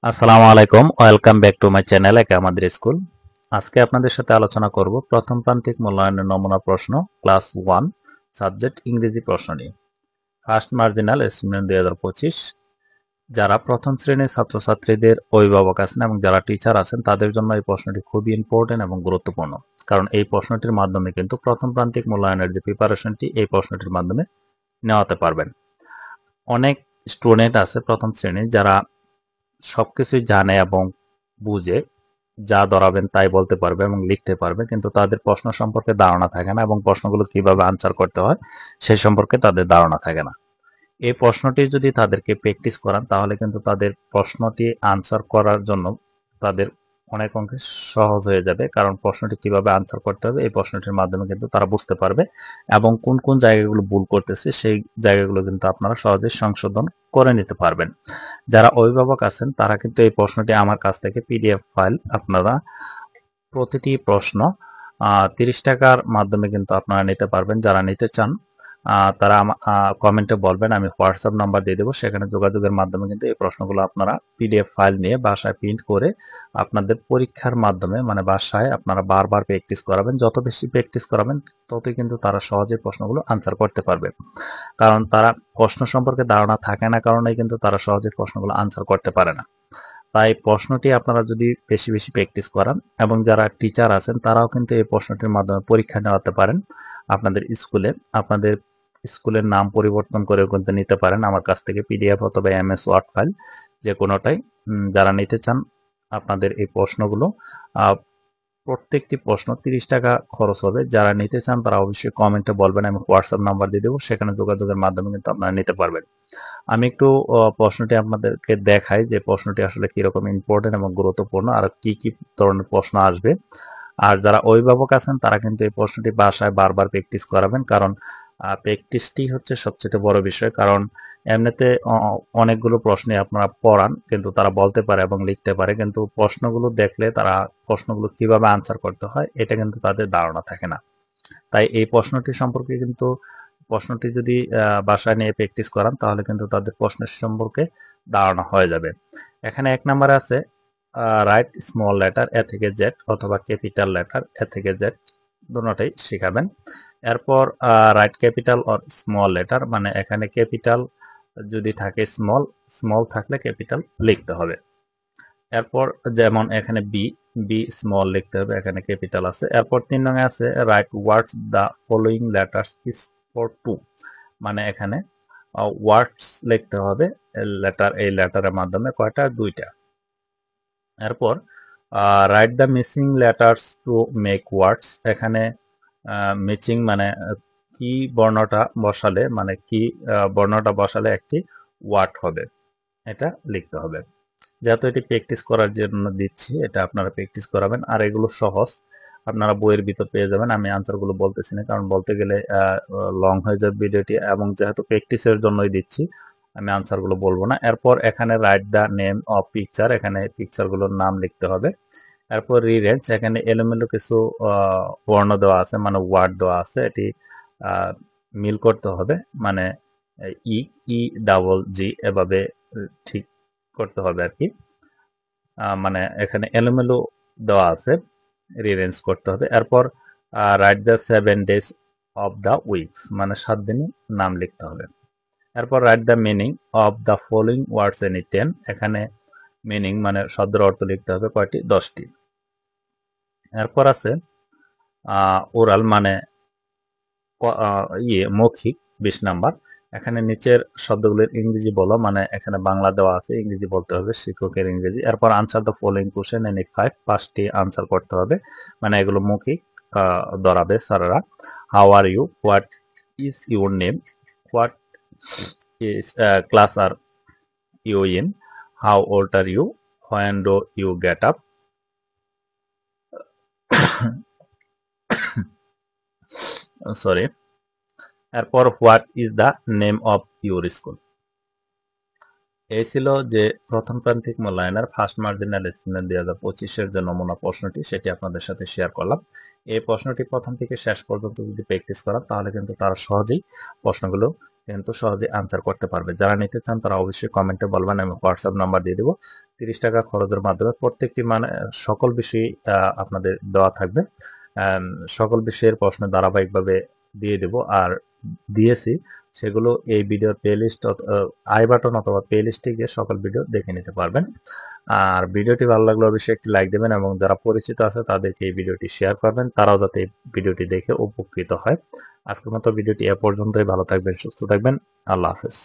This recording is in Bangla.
আসসালামু আলাইকুম, welcome back to my channel একে আমাদের স্কুল। আজকে আপনাদের সাথে আলোচনা করব প্রথম প্রান্তিক মূল্যায়নের নমুনা প্রশ্ন ক্লাস 1 সাবজেক্ট ইংরেজি প্রশ্ন নিয়ে। First marginal estimate 2025। যারা প্রথম শ্রেণীর ছাত্রছাত্রীদের অভিভাবক আছেন এবং যারা টিচার আছেন তাদের জন্য এই প্রশ্নটি খুবই ইম্পর্টেন্ট এবং গুরুত্বপূর্ণ, কারণ এই প্রশ্নটির মাধ্যমে কিন্তু প্রথম প্রান্তিক মূল্যায়নের যে প্রিপারেশনটি এই প্রশ্নটির মাধ্যমে নেওয়াতে পারবেন। অনেক স্টুডেন্ট আছে প্রথম শ্রেণীর যারা সবকিছুই জানে এবং বুঝে, যা ধরাবেন তাই বলতে পারবে এবং লিখতে পারবে, কিন্তু তাদের প্রশ্ন সম্পর্কে ধারণা থাকে না এবং প্রশ্নগুলো কিভাবে আনসার করতে হয় সেই সম্পর্কে তাদের ধারণা থাকে না। এই প্রশ্নটি যদি তাদেরকে প্র্যাকটিস করান তাহলে কিন্তু তাদের প্রশ্নটি আনসার করার জন্য তাদের অনেক অঙ্কে সহজ হয়ে যাবে, কারণ প্রশ্নটি কিভাবে আনসার করতে হবে এই প্রশ্নটির মাধ্যমে কিন্তু তারা বুঝতে পারবে এবং কোন কোন জায়গাগুলো ভুল করতেছে সেই জায়গাগুলো কিন্তু আপনারা সহজে সংশোধন করে নিতে পারবেন। যারা অভিভাবক আছেন তারা কিন্তু এই প্রশ্নটি আমার কাছ থেকে পিডিএফ ফাইল আপনারা প্রতিটি প্রশ্ন 30 টাকার মাধ্যমে কিন্তু আপনারা নিতে পারবেন। যারা নিতে চান তারা কমেন্টে বলবেন, আমি হোয়াটসঅ্যাপ নাম্বার দিয়ে দেবো, সেখানে যোগাযোগের মাধ্যমে কিন্তু এই প্রশ্নগুলো আপনারা পিডিএফ ফাইল নিয়ে বাসায় প্রিন্ট করে আপনাদের পরীক্ষার মাধ্যমে মানে বাসায় আপনারা বারবার প্র্যাকটিস করাবেন। যত বেশি প্র্যাকটিস করাবেন ততই কিন্তু তারা সহজে প্রশ্নগুলো আনসার করতে পারবে, কারণ তারা প্রশ্ন সম্পর্কে ধারণা থাকে না কারণেই কিন্তু তারা সহজে প্রশ্নগুলো আনসার করতে পারে না। তাই প্রশ্নটি আপনারা যদি বেশি বেশি প্র্যাকটিস করান এবং যারা টিচার আছেন তারাও কিন্তু এই প্রশ্নটির মাধ্যমে পরীক্ষা নেওয়াতে পারেন আপনাদের স্কুলে। আপনাদের স্কুলের নাম পরিবর্তন করেও কিন্তু নিতে পারেন আমার কাছ থেকে পিডিএফ অথবা এমএস ওয়ার্ড ফাইল, যে কোনোটাই। যারা নিতে চান আপনাদের এই প্রশ্নগুলো প্রত্যেকটি প্রশ্ন 30 টাকা খরচ হবে। যারা নিতে চান তারা অবশ্যই কমেন্টে বলবেন, আমি হোয়াটসঅ্যাপ নাম্বার দিয়ে দেবো, সেখানে যোগাযোগের মাধ্যমে কিন্তু আপনারা নিতে পারবেন। আমি একটু প্রশ্নটি আপনাদেরকে দেখাই যে প্রশ্নটি আসলে কিরকম ইম্পর্টেন্ট এবং গুরুত্বপূর্ণ আর কি কি ধরনের প্রশ্ন আসবে। আর যারা অভিভাবক আছেন তারা কিন্তু এই প্রশ্নটি বাসায় বারবার প্র্যাকটিস করাবেন, কারণ প্র্যাকটিসটি হচ্ছে সবচেয়ে বড় বিষয়। কারণ এমনিতে অনেকগুলো প্রশ্নে আপনারা পড়ান কিন্তু তারা বলতে পারে এবং লিখতে পারে, কিন্তু প্রশ্নগুলো দেখলে তারা প্রশ্নগুলো কিভাবে আনসার করতে হয় এটা কিন্তু তাদের ধারণা থাকে না। তাই এই প্রশ্নটি সম্পর্কে কিন্তু প্রশ্নটি যদি বাসায় নিয়ে প্র্যাকটিস করান তাহলে কিন্তু তাদের প্রশ্নের সম্পর্কে ধারণা হয়ে যাবে। এখানে 1 নম্বরে আছে রাইট স্মল লেটার এ থেকে জেড অথবা ক্যাপিটাল লেটার এ থেকে জেড, দুটোটাই শিখাবেন। এরপর right capital or small letter, মানে এখানে ক্যাপিটাল যদি থাকে স্মল, স্মল থাকলে ক্যাপিটাল লিখতে হবে। এরপর যেমন এখানে বি, বি স্মল লিখতে হবে, এখানে ক্যাপিটাল আছে। এরপর 3 নং আছে write words the following letters is for two, মানে এখানে ওয়ার্ডস লিখতে হবে, লেটার এই লেটারের মাধ্যমে কয়টা, দুইটা। এরপর write the missing letters to make words, এখানে মিচিং মানে কি বর্ণটা বসালে, মানে কি বর্ণটা বসালে একটি ওয়ার্ড হবে, এটা লিখতে হবে। যেহেতু এটি প্র্যাকটিস করার জন্য দিচ্ছি, এটা আপনারা প্র্যাকটিস করাবেন। আর এগুলো সহজ, আপনারা বইয়ের ভিতর পেয়ে যাবেন। আমি আনসারগুলো বলতেছি না, কারণ বলতে গেলে লং হয়ে যাবে ভিডিওটি, এবং যেহেতু প্র্যাকটিসের জন্যই দিচ্ছি আমি আনসারগুলো বলবো না। এরপর এখানে write the name of picture, এখানে পিকচারগুলোর নাম লিখতে হবে। এরপর রিরেঞ্জ, এখানে এলোমেলো কিছু বর্ণ দেওয়া আছে, মানে ওয়ার্ড দেওয়া আছে, এটি মিল করতে হবে, মানে ই, ই ডাবল জি এভাবে ঠিক করতে হবে আর কি। মানে এখানে এলোমেলো দেওয়া আছে, রিরেঞ্জ করতে হবে। এরপর write the 7 days of the weeks, মানে 7 দিনের নাম লিখতে হবে। এরপর write the meaning of the following words any 10, এখানে মিনিং মানে শব্দের অর্থ লিখতে হবে কয়টি, 10টি। এরপর আছে ওরাল মানে মৌখিক, 20 নাম্বার। এখানে নিচের শব্দগুলোর ইংরেজি বলো, মানে এখানে বাংলা দেওয়া আছে, ইংরেজি বলতে হবে, শিক্ষকের ইংরেজি। এরপর answer the following question any 5, 5টি আনসার করতে হবে, মানে এগুলো মৌখিক ধরাবে স্যারেরা। How are you, what is your name, what is class are you in, how old are you, when do you get up, sorry. এরপর what is the name of your school. এই ছিল যে প্রথম প্রান্তিক মূল্যায়নের ফার্স্ট মার্জিনাল এস্টিমেট 2025-এর যে নমুনা প্রশ্নটি, সেটি আপনাদের সাথে শেয়ার করলাম। এই প্রশ্নটি প্রথম থেকে শেষ পর্যন্ত যদি প্র্যাকটিস করান তাহলে কিন্তু তারা সহজেই প্রশ্নগুলো কিন্তু সহজেই আনসার করতে পারবে। যারা নিতে চান তারা অবশ্যই কমেন্টে বলবেন, আমি হোয়াটসঅ্যাপ নাম্বার দিয়ে দেবো, 30 টাকা খরচের মাধ্যমে প্রত্যেকটি মানে সকল বিষয় আপনাদের দেওয়া থাকবে। সকল বিষয়ের প্রশ্ন ধারাবাহিকভাবে দিয়ে দেব, আর দিয়েছি সেগুলো এই ভিডিওর প্লেলিস্ট আই বাটন অথবা প্লেলিস্টে গিয়ে সকল ভিডিও দেখে নিতে পারবেন। আর ভিডিওটি ভালো লাগলে অবশ্যই একটি লাইক দেবেন এবং যারা পরিচিত আছে তাদেরকে এই ভিডিওটি শেয়ার করবেন, তারাও যাতে এই ভিডিওটি দেখে উপকৃত হয়। আজকের মতো ভিডিওটি এ পর্যন্তই। ভালো থাকবেন, সুস্থ থাকবেন। আল্লাহ হাফেজ।